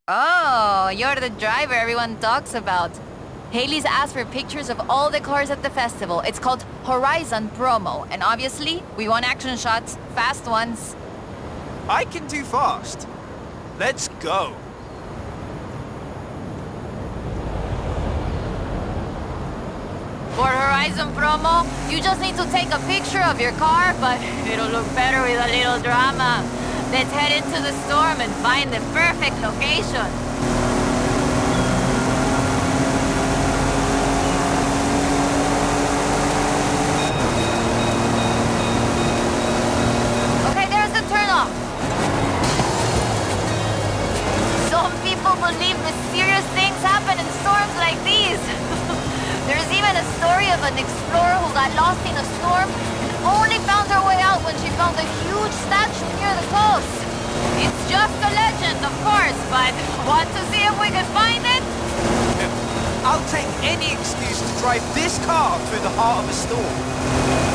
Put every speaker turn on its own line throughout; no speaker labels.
Oh, you're the driver everyone talks about. Haley's asked for pictures of all the cars at the festival. It's called Horizon Promo, and obviously, we want action shots, fast ones.
I can do fast. Let's go.
For Horizon Promo, you just need to take a picture of your car, but it'll look better with a little drama. Let's head into the storm and find the perfect location. Okay, there's the turnoff. Some people believe mysterious things happen in storms like these. There's even a story of an explorer who got lost in a storm and only found her way out when she found a huge statue near the coast. It's just a legend, of course, but want to see if we can find it?
I'll take any excuse to drive this car through the heart of a storm.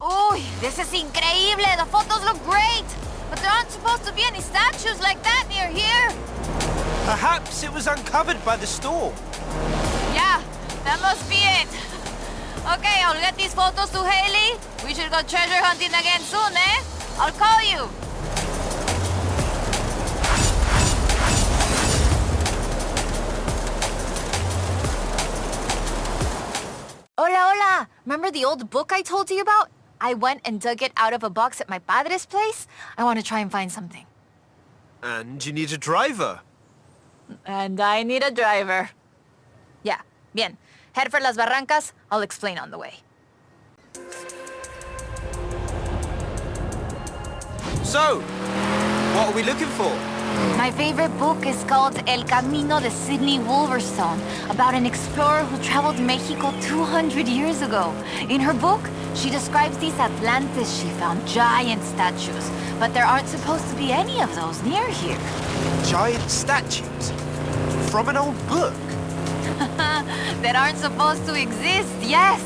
Uy, this is increíble! The photos look great! But there aren't supposed to be any statues like that near here!
Perhaps it was uncovered by the storm.
Yeah, that must be it. Okay, I'll get these photos to Haley. We should go treasure hunting again soon, eh? I'll call you. Hola, hola! Remember the old book I told you about? I went and dug it out of a box at my padre's place. I want to try and find something.
And you need a driver.
And I need a driver. Yeah, bien. Head for Las Barrancas. I'll explain on the way.
So, what are we looking for?
My favorite book is called El Camino de Sidney Wolverstone, about an explorer who traveled Mexico 200 years ago. In her book, she describes these Atlantis she found, giant statues. But there aren't supposed to be any of those near here.
Giant statues? From an old book?
That aren't supposed to exist, yes!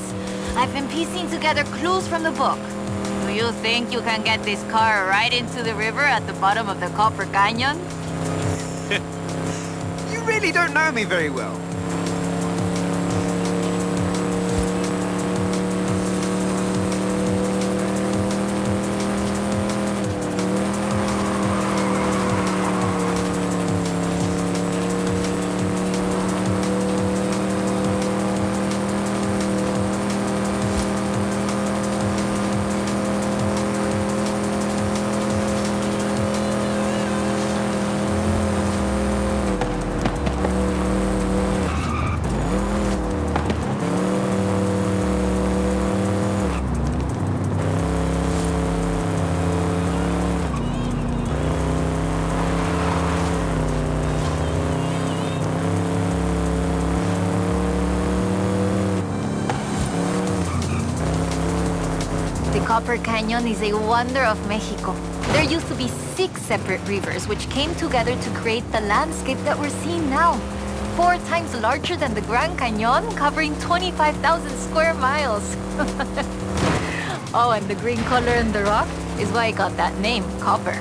I've been piecing together clues from the book. Do you think you can get this car right into the river at the bottom of the Copper Canyon?
You really don't know me very well.
The Copper Canyon is a wonder of Mexico. There used to be 6 separate rivers which came together to create the landscape that we're seeing now. 4 times larger than the Grand Canyon, covering 25,000 square miles. Oh, and the green color in the rock is why I got that name, copper.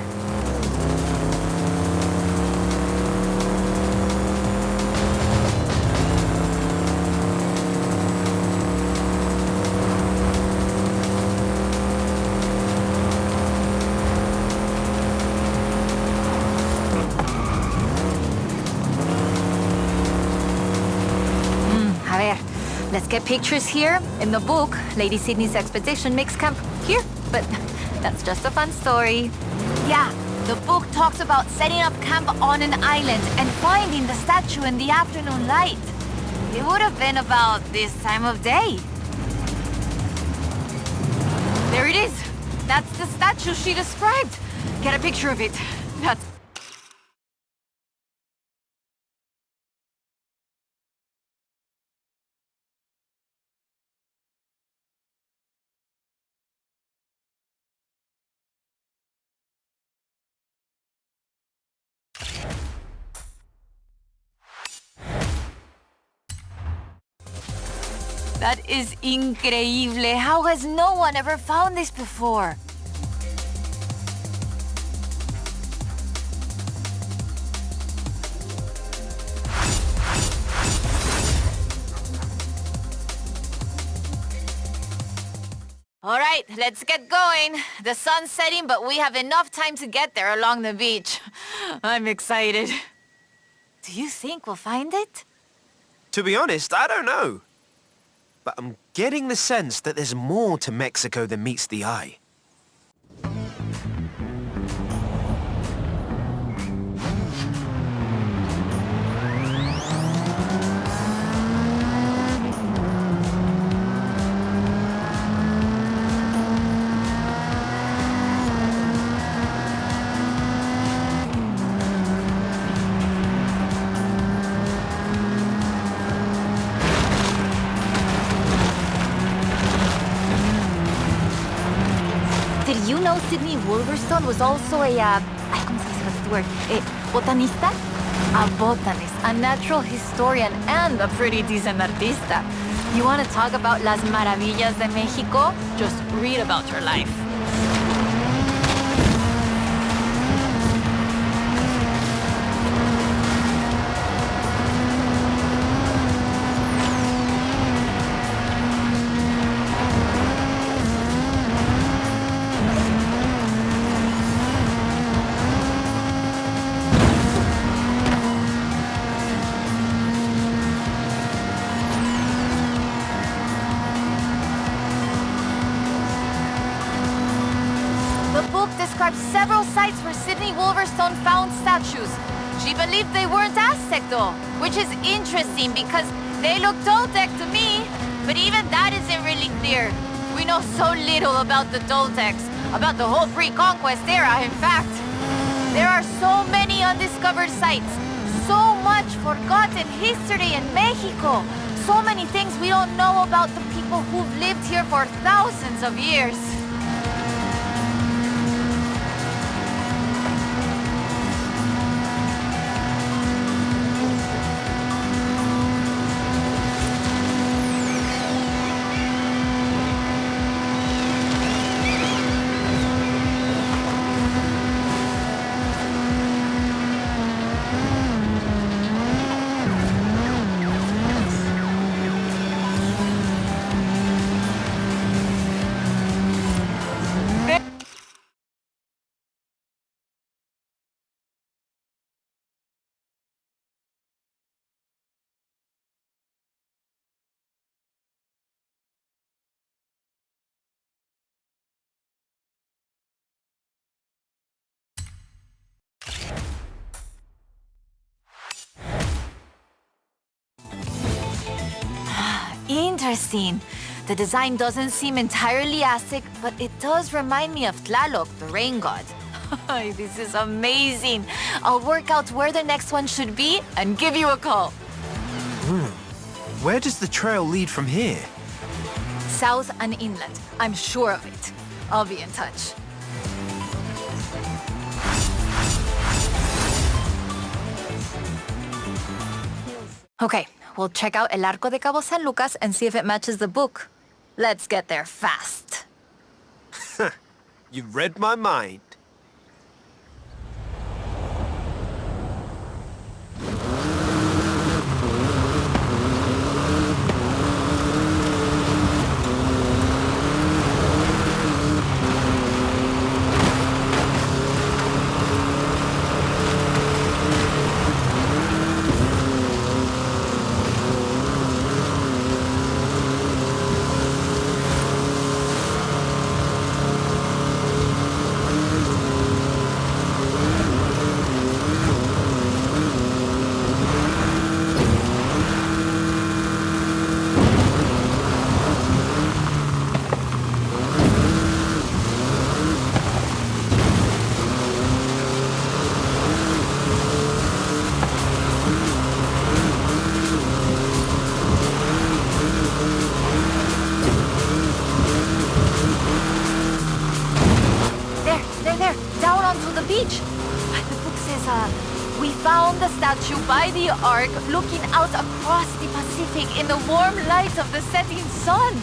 Let's get pictures here. In the book, Lady Sidney's expedition makes camp here, but that's just a fun story. Yeah, the book talks about setting up camp on an island and finding the statue in the afternoon light. It would have been about this time of day. There it is. That's the statue she described. Get a picture of it. That's... That is increíble. How has no one ever found this before? All right, let's get going. The sun's setting, but we have enough time to get there along the beach. I'm excited. Do you think we'll find it?
To be honest, I don't know. But I'm getting the sense that there's more to Mexico than meets the eye.
Did you know Sidney Wolverstone was also a, ¿cómo se dice what's the word? Botanista? A botanist, a natural historian, and a pretty decent artista. You want to talk about las maravillas de Mexico? Just read about her life. Describes several sites where Sidney Wolverstone found statues. She believed they weren't Aztec though, which is interesting because they look Toltec to me, but even that isn't really clear. We know so little about the Toltecs, about the whole pre-conquest era, in fact. There are so many undiscovered sites, so much forgotten history in Mexico, so many things we don't know about the people who've lived here for thousands of years. Interesting. The design doesn't seem entirely Aztec, but it does remind me of Tlaloc, the rain god. This is amazing. I'll work out where the next one should be and give you a call.
Where does the trail lead from here?
South and inland. I'm sure of it. I'll be in touch. Okay, we'll check out El Arco de Cabo San Lucas and see if it matches the book. Let's get there fast.
You read my mind.
We found the statue by the ark looking out across the Pacific in the warm light of the setting sun.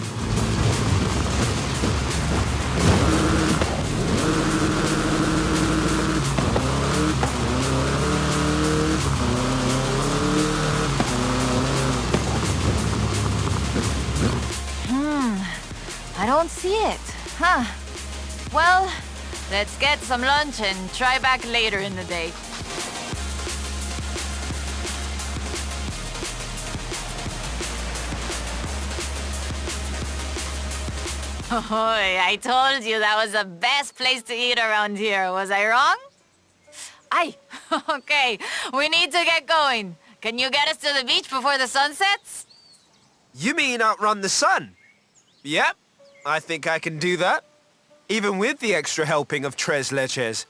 I don't see it. Huh. Well, let's get some lunch and try back later in the day. Oh, I told you that was the best place to eat around here. Was I wrong? Aye. Okay, we need to get going. Can you get us to the beach before the sun sets?
You mean outrun the sun? Yep, I think I can do that. Even with the extra helping of tres leches.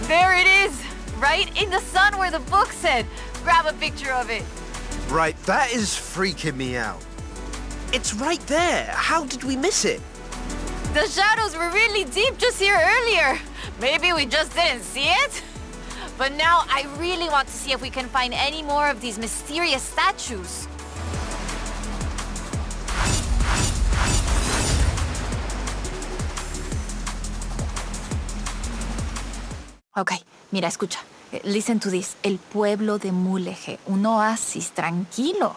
There it is! Right in the sun where the book said. Grab a picture of it.
Right, that is freaking me out. It's right there. How did we miss it?
The shadows were really deep just here earlier. Maybe we just didn't see it? But now I really want to see if we can find any more of these mysterious statues. Okay, mira, escucha. Listen to this. El pueblo de Muleg, un oasis tranquilo.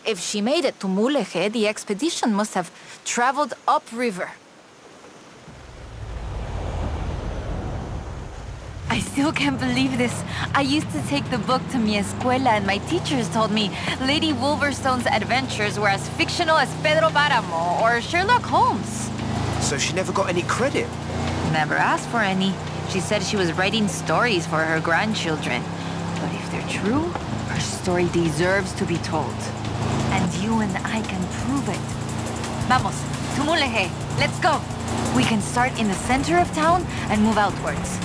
If she made it to Muleg, the expedition must have traveled upriver. I still can't believe this. I used to take the book to mi escuela and my teachers told me Lady Wolverstone's adventures were as fictional as Pedro Páramo or Sherlock Holmes.
So she never got any credit?
Never asked for any. She said she was writing stories for her grandchildren. But if they're true, her story deserves to be told. And you and I can prove it. Vamos, to Muleg. Let's go. We can start in the center of town and move outwards.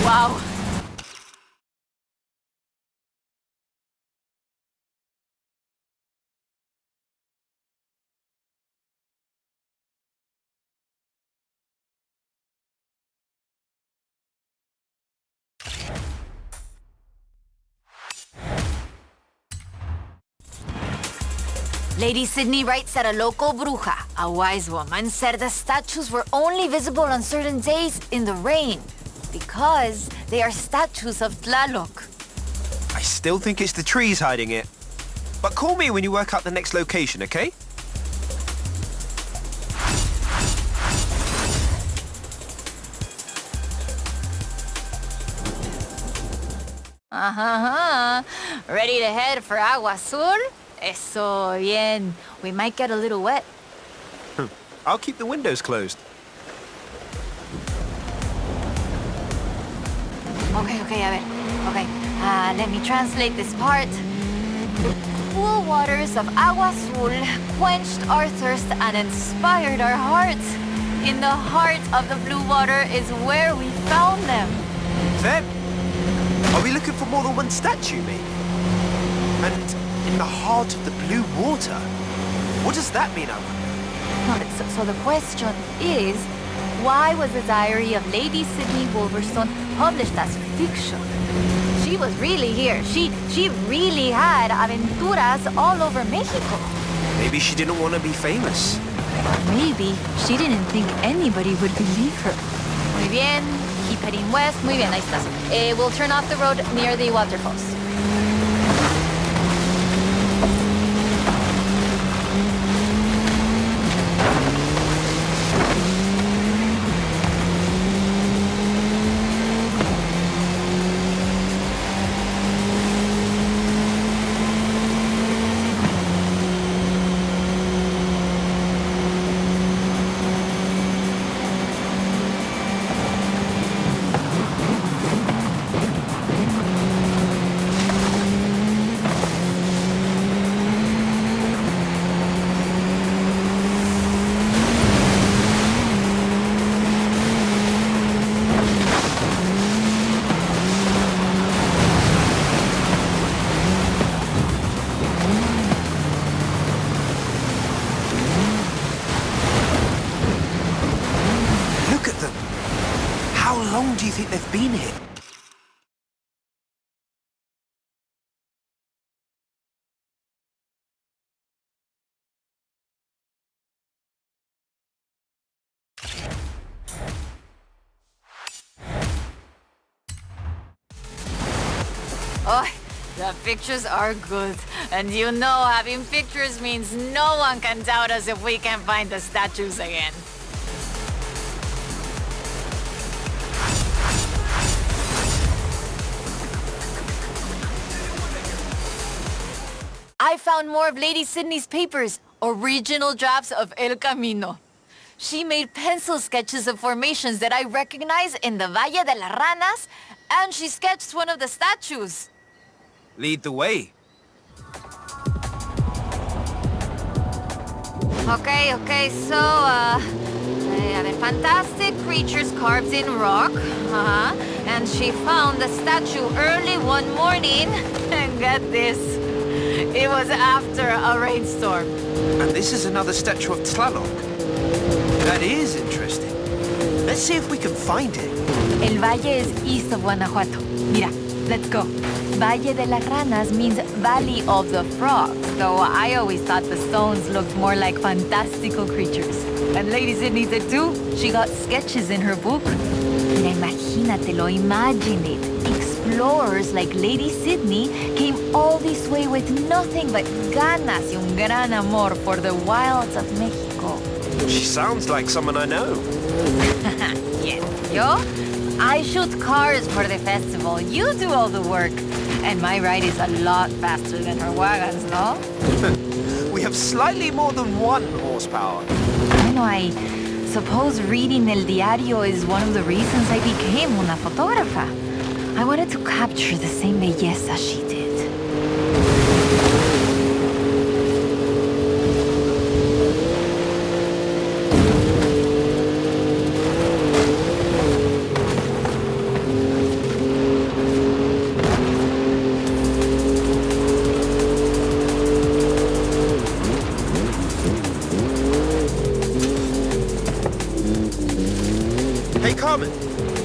Wow. Lady Sidney writes that a local bruja, a wise woman, said the statues were only visible on certain days in the rain because They are statues of Tlaloc.
I still think it's the trees hiding it. But call me when you work out the next location, okay?
Ready to head for Agua Azul? Eso bien. We might get a little wet.
I'll keep the windows closed.
Okay, a ver. Okay, let me translate this part. The cool waters of Agua Azul quenched our thirst and inspired our hearts. In the heart of the blue water is where we found them.
Them? Are we looking for more than one statue, maybe? And in the heart of the blue water? What does that mean, I wonder?
So the question is, why was the diary of Lady Sidney Wolverstone published as fiction? She was really here. She really had aventuras all over Mexico.
Maybe she didn't want to be famous.
Or maybe she didn't think anybody would believe her. Muy bien. Keep heading west. Muy bien, ahí estás. We'll turn off the road near the waterfalls.
How long do you think they've been here?
Oh, the pictures are good. And you know having pictures means no one can doubt us if we can find the statues again. I found more of Lady Sidney's papers, original drafts of El Camino. She made pencil sketches of formations that I recognize in the Valle de las Ranas, and she sketched one of the statues.
Lead the way.
Okay, so, fantastic creatures carved in rock. And she found the statue early one morning. And get this, it was after a rainstorm.
And this is another statue of Tlaloc. That is interesting. Let's see if we can find it.
El Valle is east of Guanajuato. Mira, let's go. Valle de las Ranas means Valley of the Frogs, though I always thought the stones looked more like fantastical creatures. And Lady Sidney did too. She got sketches in her book. Mira, imagínatelo, imagine it. Explorers like Lady Sidney came all this way with nothing but ganas y un gran amor for the wilds of Mexico.
She sounds like someone I know.
Yes, yo? I shoot cars for the festival. You do all the work. And my ride is a lot faster than her wagons, no?
We have slightly more than 1 horsepower.
I suppose reading El Diario is one of the reasons I became una fotógrafa. I wanted to capture the same belleza she did.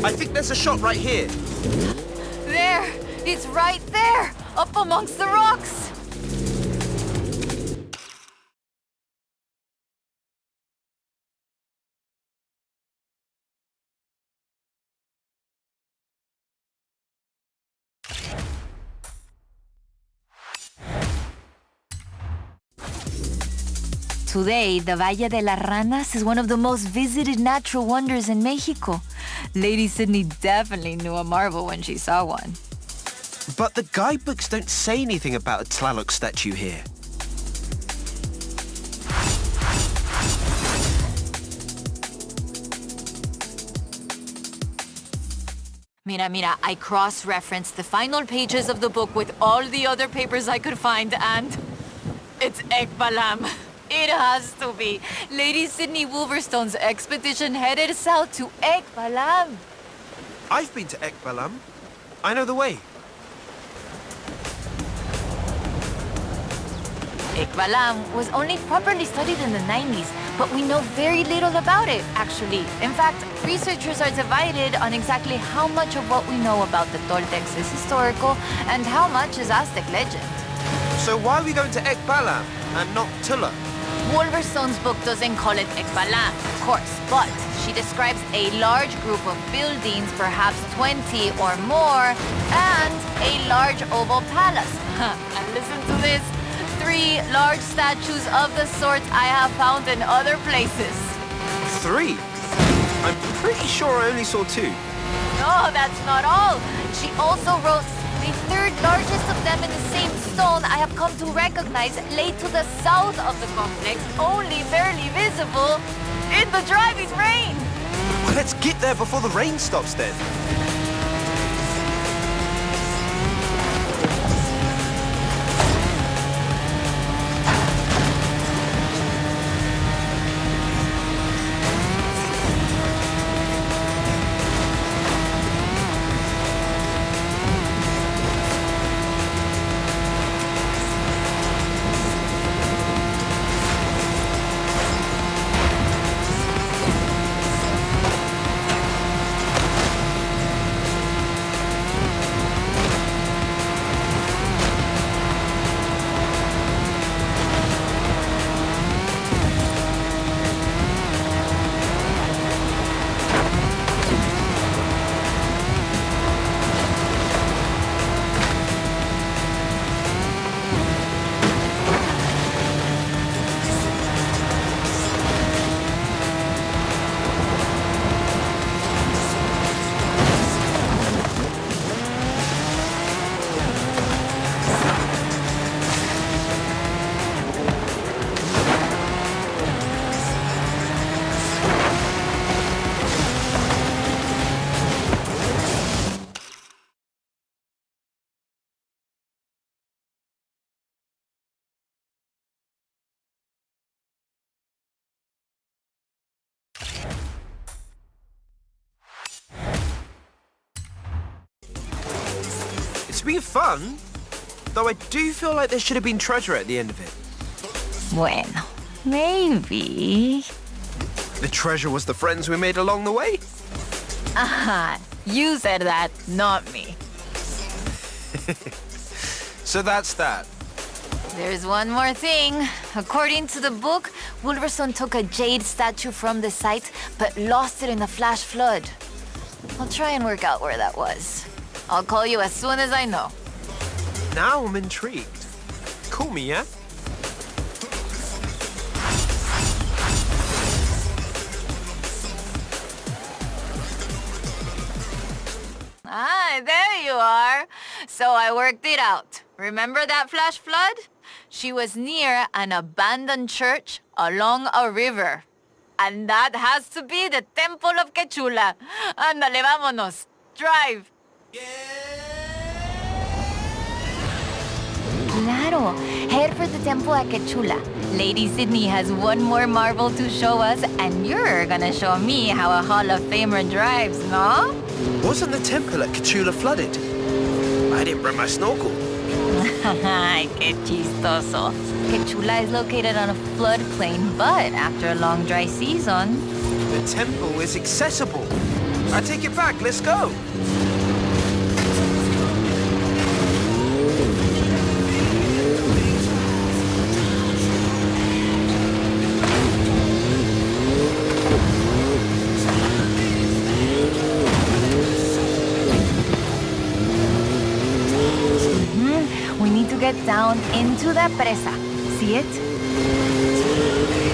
I think there's a shot right here.
There! It's right there! Up amongst the rocks! Today, the Valle de las Ranas is one of the most visited natural wonders in Mexico. Lady Sidney definitely knew a marvel when she saw one.
But the guidebooks don't say anything about a Tlaloc statue here.
Mira, I cross-referenced the final pages of the book with all the other papers I could find, and it's Ekbalam. It has to be. Lady Sidney Wolverstone's expedition headed south to Ekbalam.
I've been to Ekbalam. I know the way.
Ekbalam was only properly studied in the 90s, but we know very little about it, actually. In fact, researchers are divided on exactly how much of what we know about the Toltecs is historical and how much is Aztec legend.
So why are we going to Ekbalam and not Tula?
Wolverstone's book doesn't call it Ekbalam, of course, but she describes a large group of buildings, perhaps 20 or more, and a large oval palace. And listen to this. 3 large statues of the sort I have found in other places.
3? I'm pretty sure I only saw 2.
No, that's not all. She also wrote the 3rd largest of them in the same stone I have come to recognize lay to the south of the complex, only barely visible in the driving rain.
Well, let's get there before the rain stops then. It's been fun, though I do feel like there should have been treasure at the end of it.
Bueno, maybe.
The treasure was the friends we made along the way?
Aha, you said that, not me.
So that's that.
There's one more thing. According to the book, Wolverstone took a jade statue from the site, but lost it in the flash flood. I'll try and work out where that was. I'll call you as soon as I know.
Now I'm intrigued. Call me, yeah?
Ah, there you are. So I worked it out. Remember that flash flood? She was near an abandoned church along a river. And that has to be the Temple of Quechula. Ándale, vámonos. Drive. Claro. Head for the temple at Quechula. Lady Sidney has one more marvel to show us, and you're gonna show me how a Hall of Famer drives, no?
Wasn't the temple at Quechula flooded? I didn't bring my snorkel.
Ay, qué chistoso. Quechula is located on a floodplain, but after a long dry season...
The temple is accessible. I take it back, let's go.
We need to get down into the presa. See it?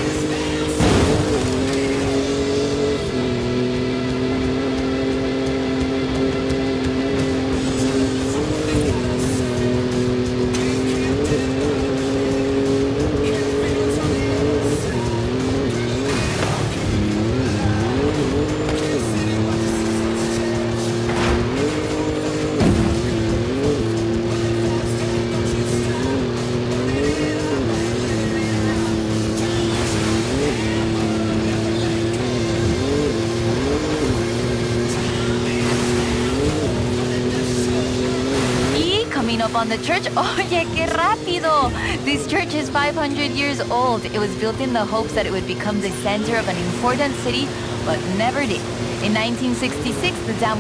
Coming up on the church. Oye, qué rápido! This church is 500 years old. It was built in the hopes that it would become the center of an important city, but never did. In 1966, the dam...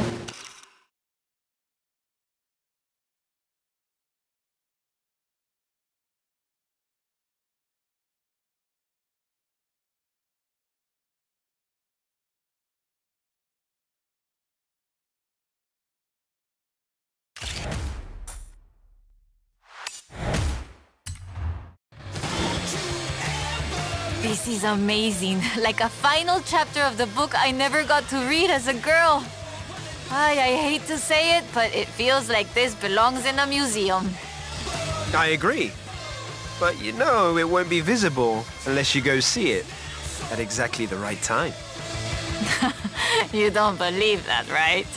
This is amazing. Like a final chapter of the book I never got to read as a girl. I hate to say it, but it feels like this belongs in a museum.
I agree. But you know it won't be visible unless you go see it at exactly the right time.
You don't believe that, right?